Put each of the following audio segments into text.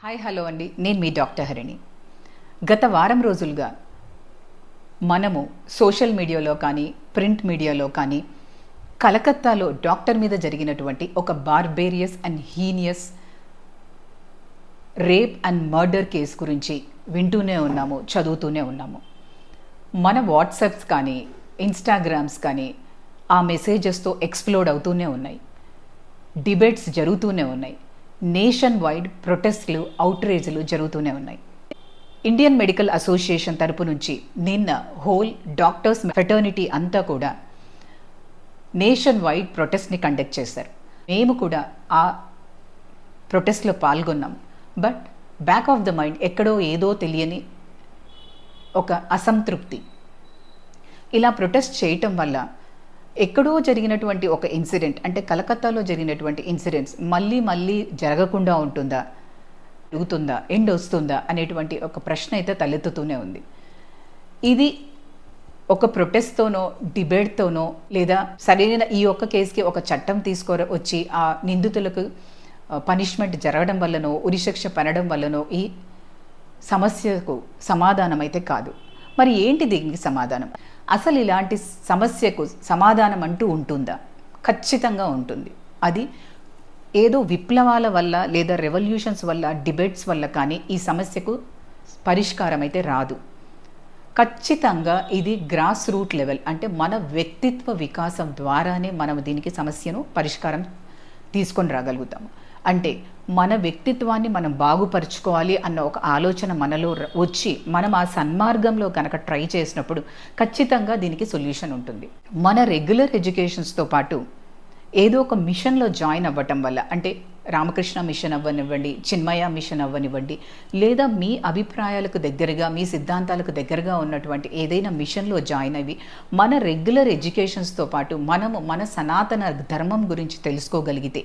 Hi hello అండి, నేను మీ doctor Harini. గత వారం రోజులుగా మనము సోషల్ మీడియాలో కానీ ప్రింట్ మీడియాలో కానీ కలకత్తాలో డాక్టర్ మీద జరిగినటువంటి ఒక barbarous and heinous rape and murder case గురించి వింటూనే ఉన్నాము, చదువుతూనే ఉన్నాము. మన వాట్సాప్స్ కానీ ఇన్స్టాగ్రామ్స్ కానీ ఆ మెసేజెస్తో ఎక్స్ప్లోడ్ అవుతూనే ఉన్నాయి. డిబేట్స్ జరుగుతూనే ఉన్నాయి. నేషన్ వైడ్ ప్రొటెస్ట్లు, అవుట్రేజ్లు జరుగుతూనే ఉన్నాయి. ఇండియన్ మెడికల్ అసోసియేషన్ తరపు నుంచి నిన్న హోల్ డాక్టర్స్ ఫెటర్నిటీ అంతా కూడా నేషన్ వైడ్ ప్రొటెస్ట్ని కండక్ట్ చేశారు. మేము కూడా ఆ ప్రొటెస్ట్లో పాల్గొన్నాం. But back of the mind ఎక్కడో ఏదో తెలియని ఒక అసంతృప్తి. ఇలా ప్రొటెస్ట్ చేయటం వల్ల ఎక్కడో జరిగినటువంటి ఒక ఇన్సిడెంట్, అంటే కలకత్తాలో జరిగినటువంటి ఇన్సిడెంట్స్ మళ్ళీ జరగకుండా ఉంటుందా, జరుగుతుందా, ఎండ్ వస్తుందా అనేటువంటి ఒక ప్రశ్న అయితే తలెత్తుతూనే ఉంది. ఇది ఒక ప్రొటెస్ట్తోనో డిబేట్తోనో లేదా సరైన ఈ ఒక్క కేసుకి ఒక చట్టం వచ్చి ఆ నిందితులకు పనిష్మెంట్ జరగడం వల్లనో ఉరిశిక్ష పడడం వల్లనో ఈ సమస్యకు సమాధానం అయితే కాదు. మరి ఏంటి దీనికి సమాధానం? అసలు ఇలాంటి సమస్యకు సమాధానం అంటూ ఉంటుందా? ఖచ్చితంగా ఉంటుంది. అది ఏదో విప్లవాల వల్ల లేదా రెవల్యూషన్స్ వల్ల, డిబేట్స్ వల్ల కానీ ఈ సమస్యకు పరిష్కారం అయితే రాదు. ఖచ్చితంగా ఇది గ్రాస్ రూట్ లెవెల్, అంటే మన వ్యక్తిత్వ వికాసం ద్వారానే మనం దీనికి సమస్యను పరిష్కారం తీసుకొని రాగలుగుతాము. అంటే మన వ్యక్తిత్వాన్ని మనం బాగుపరుచుకోవాలి అన్న ఒక ఆలోచన మనలో వచ్చి మనం ఆ సన్మార్గంలో కనుక ట్రై చేసినప్పుడు ఖచ్చితంగా దీనికి సొల్యూషన్ ఉంటుంది. మన రెగ్యులర్ ఎడ్యుకేషన్స్తో పాటు ఏదో ఒక మిషన్లో జాయిన్ అవ్వటం వల్ల, అంటే రామకృష్ణ మిషన్ అవ్వనివ్వండి, చిన్మయ మిషన్ అవ్వనివ్వండి, లేదా మీ అభిప్రాయాలకు దగ్గరగా, మీ సిద్ధాంతాలకు దగ్గరగా ఉన్నటువంటి ఏదైనా మిషన్లో జాయిన్ అయ్యి మన రెగ్యులర్ ఎడ్యుకేషన్స్తో పాటు మనము మన సనాతన ధర్మం గురించి తెలుసుకోగలిగితే,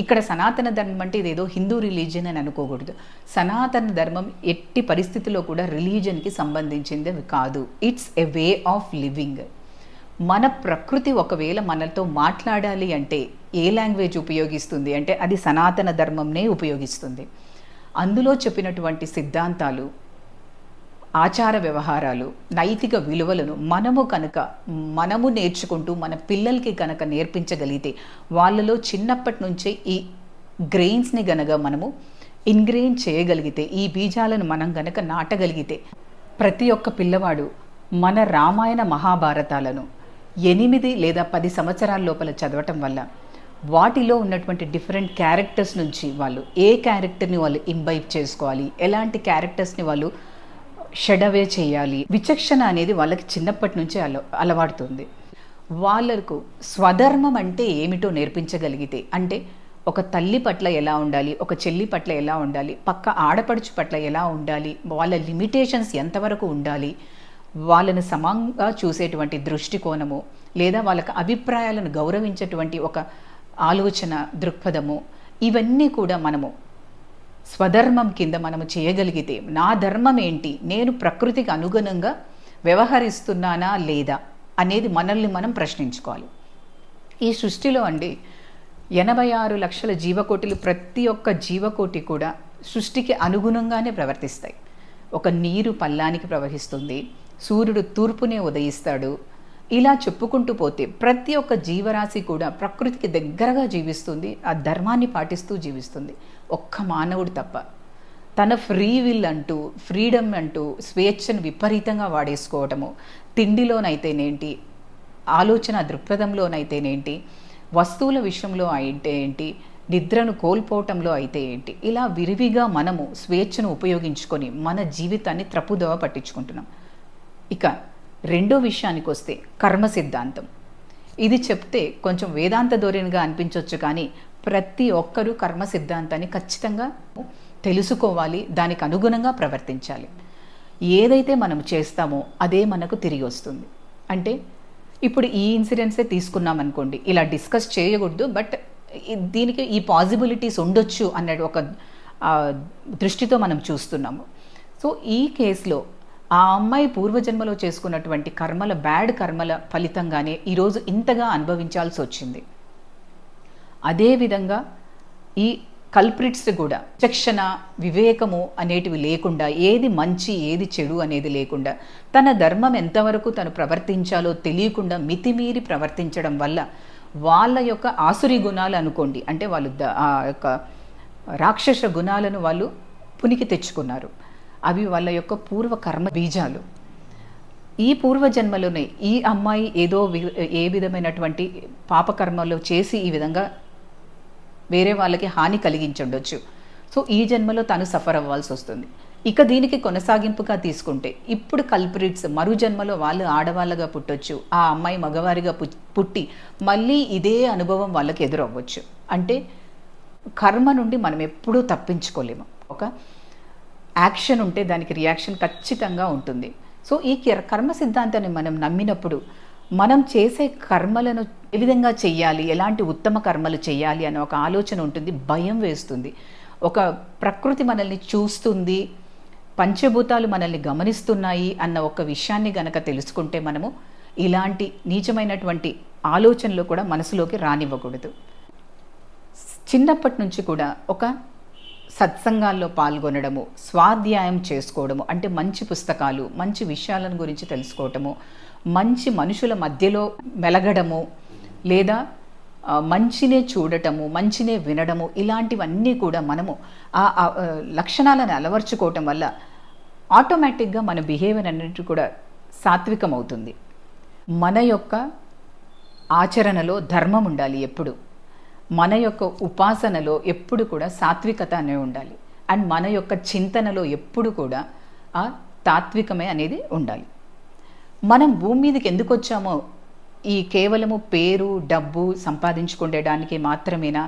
ఇక్కడ సనాతన ధర్మం అంటే ఇదేదో హిందూ రిలీజియన్ అని అనుకోకూడదు. సనాతన ధర్మం ఎట్టి పరిస్థితిలో కూడా రిలీజియన్కి సంబంధించింది కాదు. It's a way of living. మన ప్రకృతి ఒకవేళ మనతో మాట్లాడాలి అంటే ఏ లాంగ్వేజ్ ఉపయోగిస్తుంది అంటే అది సనాతన ధర్మంనే ఉపయోగిస్తుంది. అందులో చెప్పినటువంటి సిద్ధాంతాలు, ఆచార వ్యవహారాలు, నైతిక విలువలను మనము నేర్చుకుంటూ మన పిల్లలకి కనుక నేర్పించగలిగితే, వాళ్ళలో చిన్నప్పటి నుంచే ఈ గ్రెయిన్స్ని గనక మనము ఇన్గ్రెయిన్ చేయగలిగితే, ఈ బీజాలను మనం గనక నాటగలిగితే, ప్రతి ఒక్క పిల్లవాడు మన రామాయణ మహాభారతాలను 8 లేదా 10 సంవత్సరాల లోపల చదవటం వల్ల వాటిలో ఉన్నటువంటి డిఫరెంట్ క్యారెక్టర్స్ నుంచి వాళ్ళు ఏ క్యారెక్టర్ని వాళ్ళు ఇంబైబ్ చేసుకోవాలి, ఎలాంటి క్యారెక్టర్స్ని వాళ్ళు షెడవే చేయాలి, విచక్షణ అనేది వాళ్ళకి చిన్నప్పటి నుంచి అలవాడుతుంది. వాళ్ళకు స్వధర్మం అంటే ఏమిటో నేర్పించగలిగితే, అంటే ఒక తల్లి పట్ల ఎలా ఉండాలి, ఒక చెల్లి పట్ల ఎలా ఉండాలి, పక్క ఆడపడుచు పట్ల ఎలా ఉండాలి, వాళ్ళ లిమిటేషన్స్ ఎంతవరకు ఉండాలి, వాళ్ళని సమంగా చూసేటువంటి దృష్టికోణము, లేదా వాళ్ళకి అభిప్రాయాలను గౌరవించేటువంటి ఒక ఆలోచన దృక్పథము, ఇవన్నీ కూడా మనము స్వధర్మం కింద మనము చేయగలిగితే, నా ధర్మం ఏంటి, నేను ప్రకృతికి అనుగుణంగా వ్యవహరిస్తున్నానా లేదా అనేది మనల్ని మనం ప్రశ్నించుకోవాలి. ఈ సృష్టిలో అండి 86 లక్షల జీవకోటిలు, ప్రతి ఒక్క జీవకోటి కూడా సృష్టికి అనుగుణంగానే ప్రవర్తిస్తాయి. ఒక నీరు పల్లానికి ప్రవహిస్తుంది, సూర్యుడు తూర్పునే ఉదయిస్తాడు. ఇలా చెప్పుకుంటూ పోతే ప్రతి ఒక్క జీవరాశి కూడా ప్రకృతికి దగ్గరగా జీవిస్తుంది, ఆ ధర్మాన్ని పాటిస్తూ జీవిస్తుంది. ఒక్క మానవుడు తప్ప తన ఫ్రీ విల్ అంటూ, ఫ్రీడమ్ అంటూ స్వేచ్ఛను విపరీతంగా వాడేసుకోవటము, తిండిలోనైతేనేంటి, ఆలోచన దృక్పథంలోనైతేనేంటి, వస్తువుల విషయంలో అయితే ఏంటి, నిద్రను కోల్పోవటంలో అయితే ఏంటి, ఇలా విరివిగా మనము స్వేచ్ఛను ఉపయోగించుకొని మన జీవితాన్ని త్రప్పుదోవ పట్టించుకుంటున్నాం. ఇక రెండో విషయానికి వస్తే కర్మ సిద్ధాంతం. ఇది చెప్తే కొంచెం వేదాంత ధోరణిగా అనిపించవచ్చు, కానీ ప్రతి ఒక్కరూ కర్మ సిద్ధాంతాన్ని ఖచ్చితంగా తెలుసుకోవాలి, దానికి అనుగుణంగా ప్రవర్తించాలి. ఏదైతే మనం చేస్తామో అదే మనకు తిరిగి వస్తుంది. అంటే ఇప్పుడు ఈ ఇన్సిడెంట్సే తీసుకున్నాం అనుకోండి, ఇలా డిస్కస్ చేయకూడదు, బట్ దీనికి ఈ పాసిబిలిటీస్ ఉండొచ్చు అనే ఒక దృష్టితో మనం చూస్తున్నాము. సో ఈ కేసులో ఆ అమ్మాయి పూర్వజన్మలో చేసుకున్నటువంటి బ్యాడ్ కర్మల ఫలితంగానే ఈరోజు ఇంతగా అనుభవించాల్సి వచ్చింది. అదేవిధంగా ఈ కల్ప్రిట్స్ కూడా విచక్షణ వివేకము అనేటివి లేకుండా, ఏది మంచి ఏది చెడు అనేది లేకుండా, తన ధర్మం ఎంతవరకు తను ప్రవర్తించాలో తెలియకుండా మితిమీరి ప్రవర్తించడం వల్ల వాళ్ళ యొక్క ఆసురి గుణాలు అనుకోండి, అంటే వాళ్ళు ఆ యొక్క రాక్షస గుణాలను వాళ్ళు పునికి తెచ్చుకున్నారు. అవి వాళ్ళ యొక్క పూర్వ కర్మ బీజాలు. ఈ పూర్వజన్మలోనే ఈ అమ్మాయి ఏ విధమైనటువంటి పాపకర్మలో చేసి ఈ విధంగా వేరే వాళ్ళకి హాని కలిగించుండొచ్చు. సో ఈ జన్మలో తను సఫర్ అవ్వాల్సి వస్తుంది. ఇక దీనికి కొనసాగింపుగా తీసుకుంటే ఇప్పుడు కల్ప్రిట్స్ మరు జన్మలో వాళ్ళు ఆడవాళ్ళగా పుట్టొచ్చు, ఆ అమ్మాయి మగవారిగా పుట్టి మళ్ళీ ఇదే అనుభవం వాళ్ళకి ఎదురవ్వచ్చు. అంటే కర్మ నుండి మనం ఎప్పుడూ తప్పించుకోలేము. ఒక యాక్షన్ ఉంటే దానికి రియాక్షన్ ఖచ్చితంగా ఉంటుంది. సో ఈ కర్మ సిద్ధాంతాన్ని మనం నమ్మినప్పుడు మనం చేసే కర్మలను ఏ విధంగా చెయ్యాలి, ఎలాంటి ఉత్తమ కర్మలు చేయాలి అనే ఒక ఆలోచన ఉంటుంది. భయం వేస్తుంది. ఒక ప్రకృతి మనల్ని చూస్తుంది, పంచభూతాలు మనల్ని గమనిస్తున్నాయి అన్న ఒక విషయాన్ని గనక తెలుసుకుంటే మనము ఇలాంటి నీచమైనటువంటి ఆలోచనలు కూడా మనసులోకి రానివ్వకూడదు. చిన్నప్పటి నుంచి కూడా ఒక సత్సంగాల్లో పాల్గొనడము, స్వాధ్యాయం చేసుకోవడము, అంటే మంచి పుస్తకాలు, మంచి విషయాలను గురించి తెలుసుకోవటము, మంచి మనుషుల మధ్యలో మెలగడము, లేదా మంచినే చూడటము, మంచినే వినడము, ఇలాంటివన్నీ కూడా మనము ఆ లక్షణాలను అలవర్చుకోవటం వల్ల ఆటోమేటిక్గా మన బిహేవియర్ అన్నిటి కూడా సాత్వికం అవుతుంది. మన యొక్క ఆచరణలో ధర్మం ఉండాలి ఎప్పుడు, మన యొక్క ఉపాసనలో ఎప్పుడు కూడా సాత్వికత అనే ఉండాలి, అండ్ మన యొక్క చింతనలో ఎప్పుడు కూడా ఆ తాత్వికమే అనేది ఉండాలి. మనం భూమి మీదకి ఎందుకు వచ్చామో ఈ కేవలము పేరు డబ్బు సంపాదించుకునేడానికి మాత్రమేనా,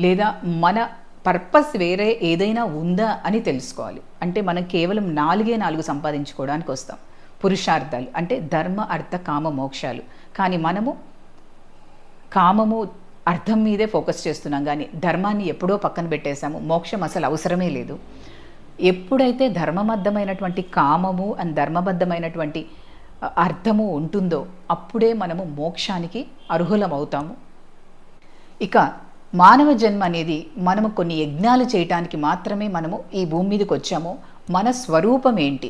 లేదా మన పర్పస్ వేరే ఏదైనా ఉందా అని తెలుసుకోవాలి. అంటే మనం కేవలం 4 సంపాదించుకోవడానికి వస్తాం, పురుషార్థాలు అంటే ధర్మ అర్థ కామ మోక్షాలు. కానీ మనము కామము అర్థం మీదే ఫోకస్ చేస్తున్నాం, కానీ ధర్మాన్ని ఎప్పుడో పక్కన పెట్టేశాము. మోక్షం అసలు అవసరమే లేదు. ఎప్పుడైతే ధర్మబద్ధమైనటువంటి కామము అండ్ ధర్మబద్ధమైనటువంటి అర్థము ఉంటుందో అప్పుడే మనము మోక్షానికి అర్హులమవుతాము. ఇక మానవ జన్మ అనేది మనము కొన్ని యజ్ఞాలు చేయటానికి మాత్రమే మనము ఈ భూమి మీదకి వచ్చాము. మన స్వరూపం ఏంటి,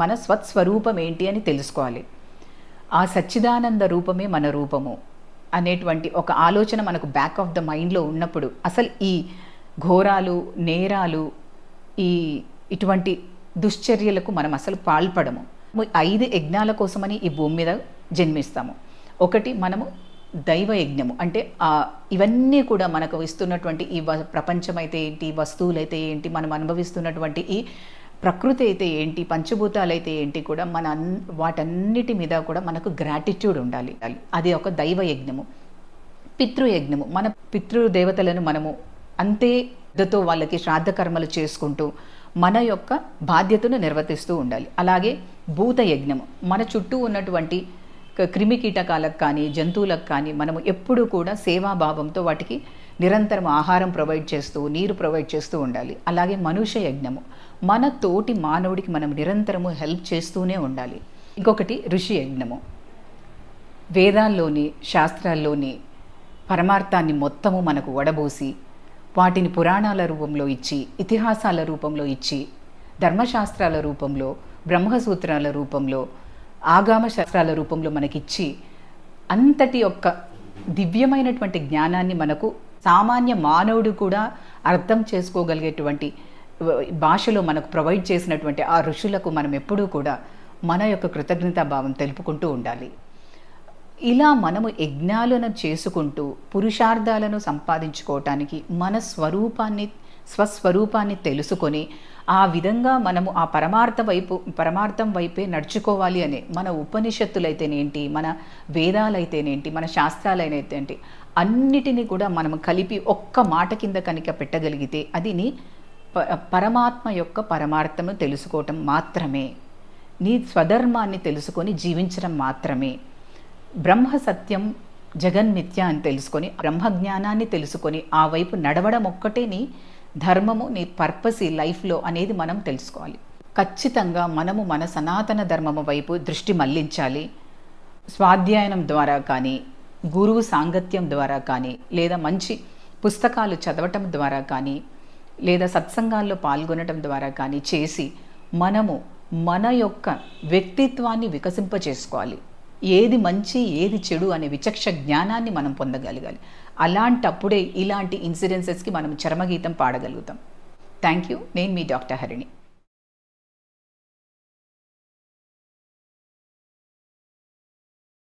మన స్వస్వరూపం ఏంటి అని తెలుసుకోవాలి. ఆ సచ్చిదానంద రూపమే మన రూపము అనేటువంటి ఒక ఆలోచన మనకు బ్యాక్ ఆఫ్ ద మైండ్లో ఉన్నప్పుడు అసలు ఈ ఘోరాలు, నేరాలు, ఇటువంటి దుశ్చర్యలకు మనం అసలు పాల్పడము. 5 యజ్ఞాల కోసమని ఈ భూమి మీద జన్మిస్తాము. ఒకటి మనము దైవ యజ్ఞము, అంటే ఇవన్నీ కూడా మనకు ఇస్తున్నటువంటి ఈ ప్రపంచం అయితే ఏంటి, వస్తువులైతే ఏంటి, మనం అనుభవిస్తున్నటువంటి ఈ ప్రకృతి అయితే ఏంటి, పంచభూతాలు అయితే ఏంటి కూడా వాటన్నిటి మీద కూడా మనకు గ్రాటిట్యూడ్ ఉండాలి. అది ఒక దైవ యజ్ఞము. పితృయజ్ఞము, మన పితృదేవతలను మనము అంతే శ్రద్ధతో వాళ్ళకి శ్రాద్ధ కర్మలు చేసుకుంటూ మన యొక్క బాధ్యతను నిర్వర్తిస్తూ ఉండాలి. అలాగే భూత యజ్ఞము, మన చుట్టూ ఉన్నటువంటి క్రిమి కీటకాలకు కానీ జంతువులకు కానీ మనము ఎప్పుడూ కూడా సేవాభావంతో వాటికి నిరంతరం ఆహారం ప్రొవైడ్ చేస్తూ నీరు ప్రొవైడ్ చేస్తూ ఉండాలి. అలాగే మనుష్య యజ్ఞము, మన తోటి మానవుడికి మనం నిరంతరము హెల్ప్ చేస్తూనే ఉండాలి. ఇంకొకటి ఋషి యజ్ఞము, వేదాల్లోని శాస్త్రాల్లోని పరమార్థాన్ని మొత్తము మనకు వడబోసి వాటిని పురాణాల రూపంలో ఇచ్చి, ఇతిహాసాల రూపంలో ఇచ్చి, ధర్మశాస్త్రాల రూపంలో, బ్రహ్మసూత్రాల రూపంలో, ఆగామ శాస్త్రాల రూపంలో మనకిచ్చి అంతటి యొక్క దివ్యమైనటువంటి జ్ఞానాన్ని మనకు సామాన్య మానవుడు కూడా అర్థం చేసుకోగలిగేటువంటి భాషలో మనకు ప్రొవైడ్ చేసినటువంటి ఆ ఋషులకు మనం ఎప్పుడూ కూడా మన యొక్క కృతజ్ఞతాభావం తెలుపుకుంటూ ఉండాలి. ఇలా మనము యజ్ఞాలను చేసుకుంటూ పురుషార్థాలను సంపాదించుకోవటానికి మన స్వస్వరూపాన్ని తెలుసుకొని ఆ విధంగా మనము ఆ పరమార్థం వైపే నడుచుకోవాలి అనే మన ఉపనిషత్తులైతేనేంటి, మన వేదాలైతేనేంటి, మన శాస్త్రాలైతేనేంటి అన్నిటినీ కూడా మనం కలిపి ఒక్క మాట కింద కనుక పెట్టగలిగితే అది నీ పరమాత్మ యొక్క పరమార్థము తెలుసుకోవటం మాత్రమే, నీ స్వధర్మాన్ని తెలుసుకొని జీవించడం మాత్రమే. బ్రహ్మ సత్యం జగన్మిథ్య అని తెలుసుకొని బ్రహ్మజ్ఞానాన్ని తెలుసుకొని ఆ వైపు నడవడం ఒక్కటే నీ ధర్మము, నీ పర్పస్ ఈ లైఫ్లో అనేది మనం తెలుసుకోవాలి. ఖచ్చితంగా మనము మన సనాతన ధర్మము వైపు దృష్టి మళ్లించాలి. స్వాధ్యాయనం ద్వారా కానీ, గురువు సాంగత్యం ద్వారా కానీ, లేదా మంచి పుస్తకాలు చదవటం ద్వారా కానీ లేదా సత్సంగాల్లో పాల్గొనటం ద్వారా కానీ చేసి మనము మన యొక్క వ్యక్తిత్వాన్ని వికసింపచేసుకోవాలి. ఏది మంచి ఏది చెడు అనే విచక్ష జ్ఞానాన్ని మనం పొందగలగాలి. అలాంటప్పుడే ఇలాంటి ఇన్సిడెన్సెస్కి మనం చరమగీతం పాడగలుగుతాం. Thank you. నేను మీ డాక్టర్ హరిణి.